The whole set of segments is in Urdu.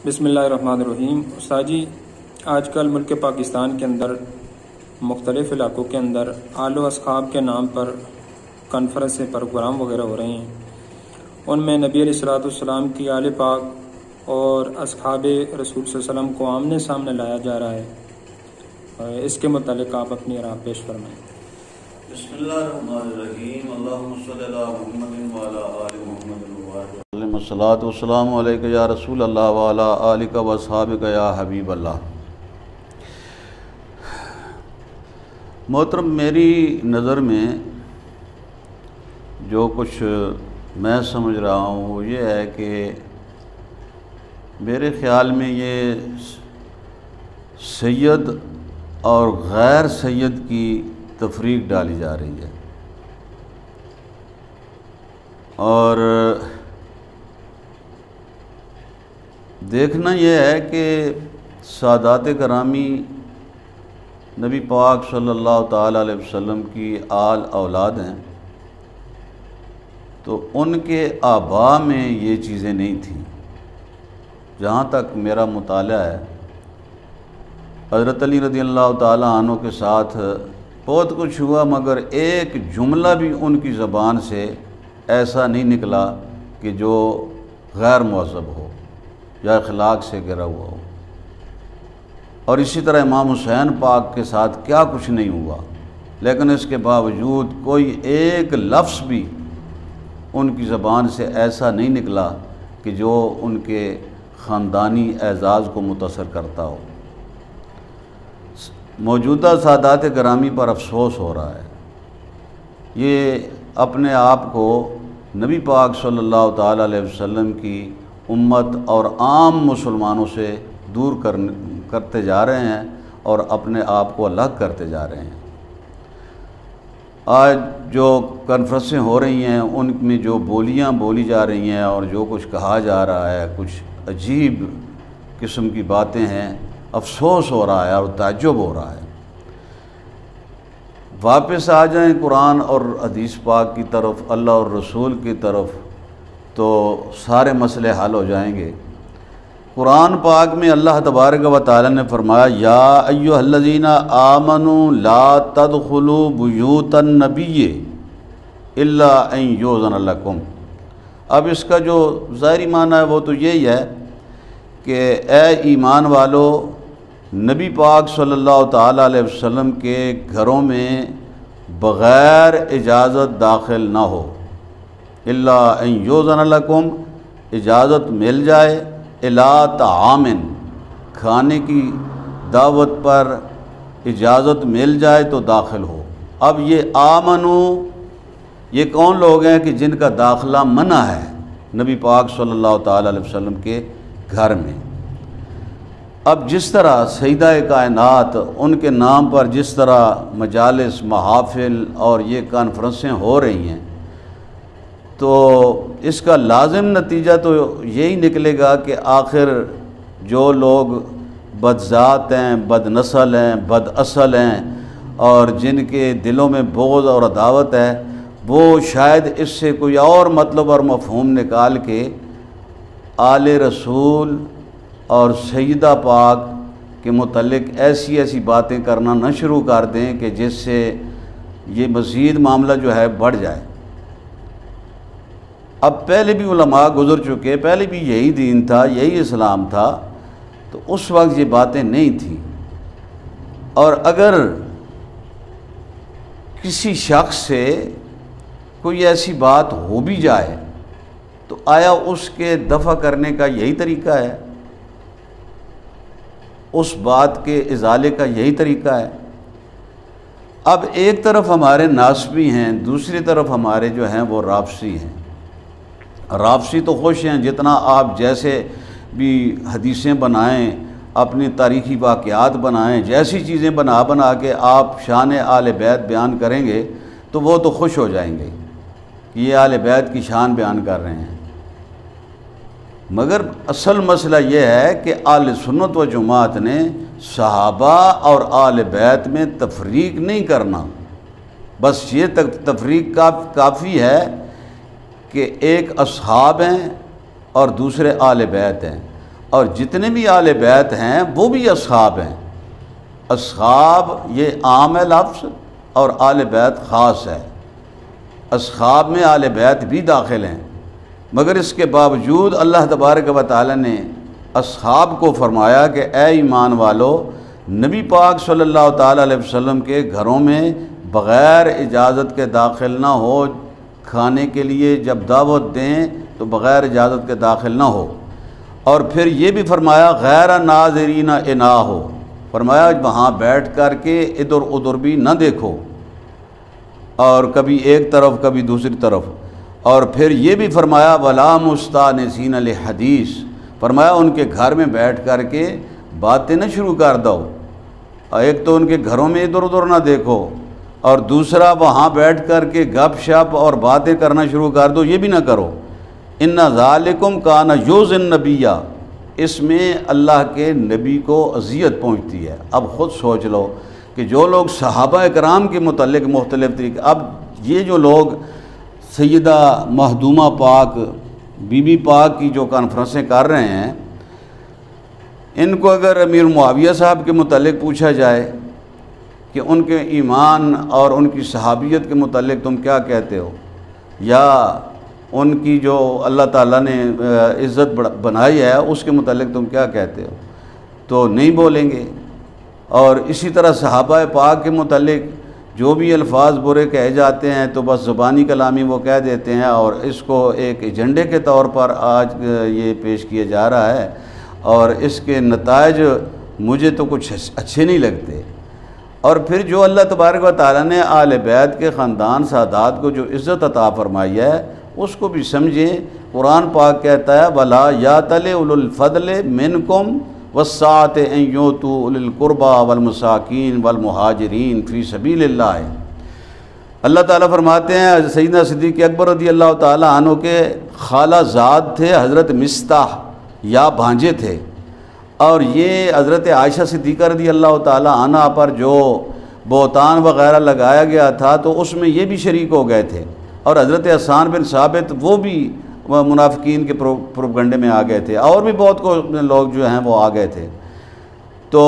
بسم اللہ الرحمن الرحیم۔ استاد جی، آج کل ملک پاکستان کے اندر مختلف علاقوں کے اندر آل و اصحاب کے نام پر کانفرنسیں پروگرام وغیرہ ہو رہے ہیں۔ ان میں نبی علیہ الصلوۃ والسلام کی آل پاک اور اصحاب رسول صلی اللہ علیہ وسلم کو آمنے سامنے لایا جا رہا ہے۔ اس کے متعلق آپ اپنی راہ پیش فرمائیں۔ بسم اللہ الرحمن الرحیم۔ اللہم صلی علی محمد وعلی آل محمد وسلم۔ الصلاۃ والسلام علیک یا رسول اللہ وعلی آلک و اصحابک یا حبیب اللہ۔ محترم، میری نظر میں جو کچھ میں سمجھ رہا ہوں وہ یہ ہے کہ میرے خیال میں یہ سید اور غیر سید کی تفریق ڈالی جا رہی ہے، اور دیکھنا یہ ہے کہ سادات گرامی نبی پاک صلی اللہ تعالیٰ علیہ وسلم کی آل اولاد ہیں، تو ان کے آباء میں یہ چیزیں نہیں تھیں۔ جہاں تک میرا مطالعہ ہے، حضرت علی رضی اللہ تعالیٰ عنہ کے ساتھ بہت کچھ ہوا، مگر ایک جملہ بھی ان کی زبان سے ایسا نہیں نکلا کہ جو غیر مہذب ہو یا اخلاق سے گرا ہوا ہو۔ اور اسی طرح امام حسین پاک کے ساتھ کیا کچھ نہیں ہوا، لیکن اس کے باوجود کوئی ایک لفظ بھی ان کی زبان سے ایسا نہیں نکلا کہ جو ان کے خاندانی اعزاز کو متاثر کرتا ہو۔ موجودہ سادات گرامی پر افسوس ہو رہا ہے، یہ اپنے آپ کو نبی پاک صلی اللہ تعالیٰ علیہ وسلم کی امت اور عام مسلمانوں سے دور کرتے جا رہے ہیں اور اپنے آپ کو الگ کرتے جا رہے ہیں۔ آج جو کانفرنسیں ہو رہی ہیں ان میں جو بولیاں بولی جا رہی ہیں اور جو کچھ کہا جا رہا ہے، کچھ عجیب قسم کی باتیں ہیں، افسوس ہو رہا ہے اور تعجب ہو رہا ہے۔ واپس آ جائیں قرآن اور حدیث پاک کی طرف، اللہ اور رسول کی طرف، تو سارے مسئلے حل ہو جائیں گے۔ قرآن پاک میں اللہ تبارک و تعالی نے فرمایا، یا ایھا الذین آمنوا لا تدخلوا بیوت النبی الا ان یؤذن لکم۔ اب اس کا جو ظاہری معنی ہے وہ تو یہی ہے کہ اے ایمان والو، نبی پاک صلی اللہ تعالیٰ علیہ وسلم کے گھروں میں بغیر اجازت داخل نہ ہو، الا ان یؤذن لکم، اجازت مل جائے، الی طعام، کھانے کی دعوت پر اجازت مل جائے تو داخل ہو۔ اب یہ آمنو، یہ کون لوگ ہیں کہ جن کا داخلہ منع ہے نبی پاک صلی اللہ تعالیٰ علیہ وسلم کے گھر میں۔ اب جس طرح سیدہ کائنات ان کے نام پر جس طرح مجالس، محافل اور یہ کانفرنسیں ہو رہی ہیں، تو اس کا لازم نتیجہ تو یہی نکلے گا کہ آخر جو لوگ بدذات ہیں، بد نسل ہیں، بد اصل ہیں اور جن کے دلوں میں بغض اور عداوت ہے، وہ شاید اس سے کوئی اور مطلب اور مفہوم نکال کے آل رسول اور سیدہ پاک کے متعلق ایسی ایسی باتیں کرنا نہ شروع کر دیں کہ جس سے یہ مزید معاملہ جو ہے بڑھ جائے۔ اب پہلے بھی علماء گزر چکے، پہلے بھی یہی دین تھا، یہی اسلام تھا، تو اس وقت یہ باتیں نہیں تھیں۔ اور اگر کسی شخص سے کوئی ایسی بات ہو بھی جائے تو آیا اس کے دفع کرنے کا یہی طریقہ ہے؟ اس بات کے ازالے کا یہی طریقہ ہے؟ اب ایک طرف ہمارے ناسبی ہیں، دوسری طرف ہمارے جو ہیں وہ رافضی ہیں۔ رافضی تو خوش ہیں، جتنا آپ جیسے بھی حدیثیں بنائیں، اپنی تاریخی واقعات بنائیں، جیسی چیزیں بنا کے آپ شان آل بیت بیان کریں گے تو وہ تو خوش ہو جائیں گے کہ یہ آل بیت کی شان بیان کر رہے ہیں۔ مگر اصل مسئلہ یہ ہے کہ اہل سنت و جماعت نے صحابہ اور آل بیت میں تفریق نہیں کرنا، بس یہ تفریق کافی ہے کہ ایک اصحاب ہیں اور دوسرے آل بیت ہیں، اور جتنے بھی آل بیت ہیں وہ بھی اصحاب ہیں۔ اصحاب یہ عام ہے لفظ اور آل بیت خاص ہے۔ اصحاب میں آل بیت بھی داخل ہیں، مگر اس کے باوجود اللہ تبارک و تعالی نے اصحاب کو فرمایا کہ اے ایمان والو، نبی پاک صلی اللہ تعالی علیہ وسلم کے گھروں میں بغیر اجازت کے داخل نہ ہو، کھانے کے لیے جب دعوت دیں تو بغیر اجازت کے داخل نہ ہو۔ اور پھر یہ بھی فرمایا غیر ناظرین انا ہو، فرمایا وہاں بیٹھ کر کے ادھر ادھر بھی نہ دیکھو، اور کبھی ایک طرف کبھی دوسری طرف۔ اور پھر یہ بھی فرمایا ولا مستانسین لحدیث، فرمایا ان کے گھر میں بیٹھ کر کے باتیں نہ شروع کر دو۔ ایک تو ان کے گھروں میں ادھر ادھر نہ دیکھو، اور دوسرا وہاں بیٹھ کر کے گپ شپ اور باتیں کرنا شروع کر دو، یہ بھی نہ کرو۔ ان ذالکم کان یؤذی النبی، اس میں اللہ کے نبی کو اذیت پہنچتی ہے۔ اب خود سوچ لو کہ جو لوگ صحابہ کرام کے متعلق مختلف طریقے، اب یہ جو لوگ سیدہ مخدومہ پاک بی بی پاک کی جو کانفرنسیں کر رہے ہیں، ان کو اگر امیر معاویہ صاحب کے متعلق پوچھا جائے کہ ان کے ایمان اور ان کی صحابیت کے متعلق تم کیا کہتے ہو، یا ان کی جو اللہ تعالیٰ نے عزت بنائی ہے اس کے متعلق تم کیا کہتے ہو، تو نہیں بولیں گے۔ اور اسی طرح صحابہ پاک کے متعلق جو بھی الفاظ برے کہے جاتے ہیں تو بس زبانی کلامی وہ کہہ دیتے ہیں، اور اس کو ایک ایجنڈے کے طور پر آج یہ پیش کیا جا رہا ہے، اور اس کے نتائج مجھے تو کچھ اچھے نہیں لگتے۔ اور پھر جو اللہ تبارک و تعالیٰ نے آل بیت کے خاندان سادات کو جو عزت عطا فرمائی ہے اس کو بھی سمجھیں۔ قرآن پاک کہتا ہے وَلَا يَأْتَلِ أُولُو الْفَضْلِ مِنْكُمْ وَالسَّعَةِ أَنْ يُؤْتُوا أُولِي الْقُرْبَى وَالْمَسَاكِينِ وَالْمُهَاجِرِينَ فِي سَبِيلِ اللَّهِ۔ اللہ تعالیٰ فرماتے ہیں سیدنا صدیق اکبر رضی اللہ تعالیٰ عنہ کے خالہ زاد تھے حضرت مصطح یا بھانجے تھے، اور یہ حضرت عائشہ صدیقہ رضی اللہ تعالیٰ عنہ پر جو بہتان وغیرہ لگایا گیا تھا تو اس میں یہ بھی شریک ہو گئے تھے، اور حضرت حسان بن ثابت وہ بھی منافقین کے پروپگنڈے میں آ گئے تھے، اور بھی بہت کو لوگ جو ہیں وہ آ گئے تھے۔ تو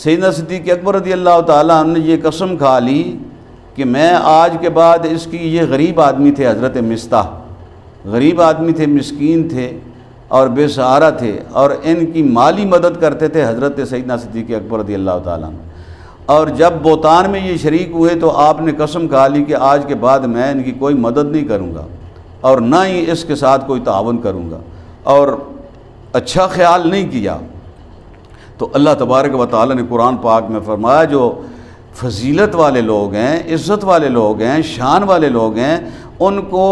سیدنا صدیق اکبر رضی اللہ تعالیٰ عنہ نے یہ قسم کھا لی کہ میں آج کے بعد اس کی، یہ غریب آدمی تھے حضرت مصطح، غریب آدمی تھے، مسکین تھے اور بے سہارا تھے، اور ان کی مالی مدد کرتے تھے حضرت سیدنا صدیق اکبر رضی اللہ تعالیٰ عنہ۔ اور جب بہتان میں یہ شریک ہوئے تو آپ نے قسم کھا لی کہ آج کے بعد میں ان کی کوئی مدد نہیں کروں گا اور نہ ہی اس کے ساتھ کوئی تعاون کروں گا، اور اچھا خیال نہیں کیا۔ تو اللہ تبارک و تعالیٰ نے قرآن پاک میں فرمایا جو فضیلت والے لوگ ہیں، عزت والے لوگ ہیں، شان والے لوگ ہیں، ان کو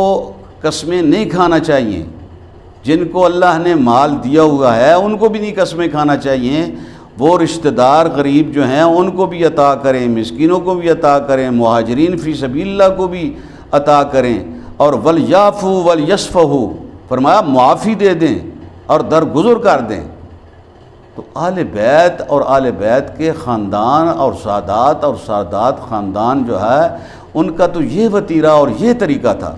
قسمیں نہیں کھانا چاہیے۔ جن کو اللہ نے مال دیا ہوا ہے ان کو بھی نہیں قسمیں کھانا چاہیے۔ وہ رشتہ دار غریب جو ہیں ان کو بھی عطا کریں، مسکینوں کو بھی عطا کریں، مہاجرین فی سبیل اللہ کو بھی عطا کریں، اور وَلْيَعْفُوا وَلْيَصْفَحُوا، فرمایا معافی دے دیں اور درگزر کر دیں۔ تو آل بیت اور آل بیت کے خاندان اور سادات خاندان جو ہے ان کا تو یہ وتیرہ اور یہ طریقہ تھا،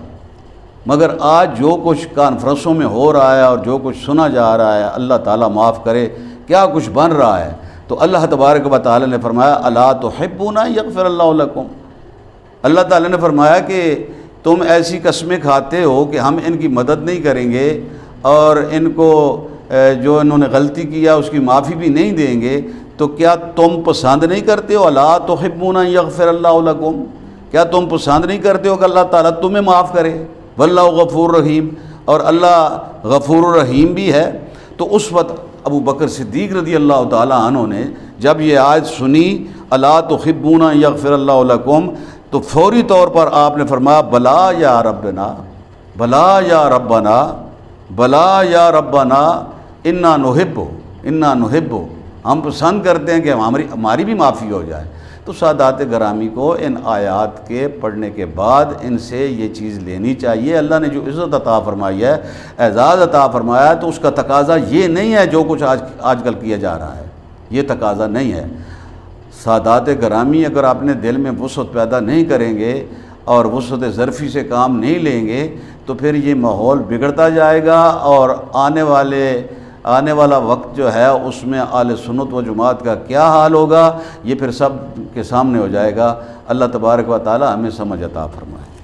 مگر آج جو کچھ کانفرنسوں میں ہو رہا ہے اور جو کچھ سنا جا رہا ہے، اللہ تعالیٰ معاف کرے کیا کچھ بن رہا ہے۔ تو اللہ تبارک و تعالیٰ نے فرمایا الا تحبون یغفر اللہ لکم، اللہ تعالیٰ نے فرمایا کہ تم ایسی قسمیں کھاتے ہو کہ ہم ان کی مدد نہیں کریں گے اور ان کو جو انہوں نے غلطی کیا اس کی معافی بھی نہیں دیں گے، تو کیا تم پسند نہیں کرتے ہو الا تحبون یغفر اللہ لکم، کیا تم پسند نہیں کرتے ہو کہ اللہ تعالیٰ تمہیں معاف کرے؟ واللہ غفور رحیم، اور اللہ غفور الرحیم بھی ہے۔ تو اس وقت ابو بکر صدیق رضی اللہ تعالیٰ عنہ نے جب یہ آیت سنی الا تحبون یغفر اللہ لکم، تو فوری طور پر آپ نے فرمایا بلا یا ربنا، بلا یا ربنا، بلا یا ربنا، انا نحب، ہم پسند کرتے ہیں کہ ہماری بھی معافی ہو جائے۔ تو سادات گرامی کو ان آیات کے پڑھنے کے بعد ان سے یہ چیز لینی چاہیے۔ اللہ نے جو عزت عطا فرمائی ہے، اعزاز عطا فرمایا ہے، تو اس کا تقاضا یہ نہیں ہے جو کچھ آج کل کیا جا رہا ہے، یہ تقاضا نہیں ہے۔ سادات گرامی اگر اپنے دل میں وسعت پیدا نہیں کریں گے اور وسعت ظرفی سے کام نہیں لیں گے تو پھر یہ ماحول بگڑتا جائے گا، اور آنے والے آنے والا وقت جو ہے اس میں اہل سنت و جماعت کا کیا حال ہوگا یہ پھر سب کے سامنے ہو جائے گا۔ اللہ تبارک و تعالی ہمیں سمجھ عطا فرمائے۔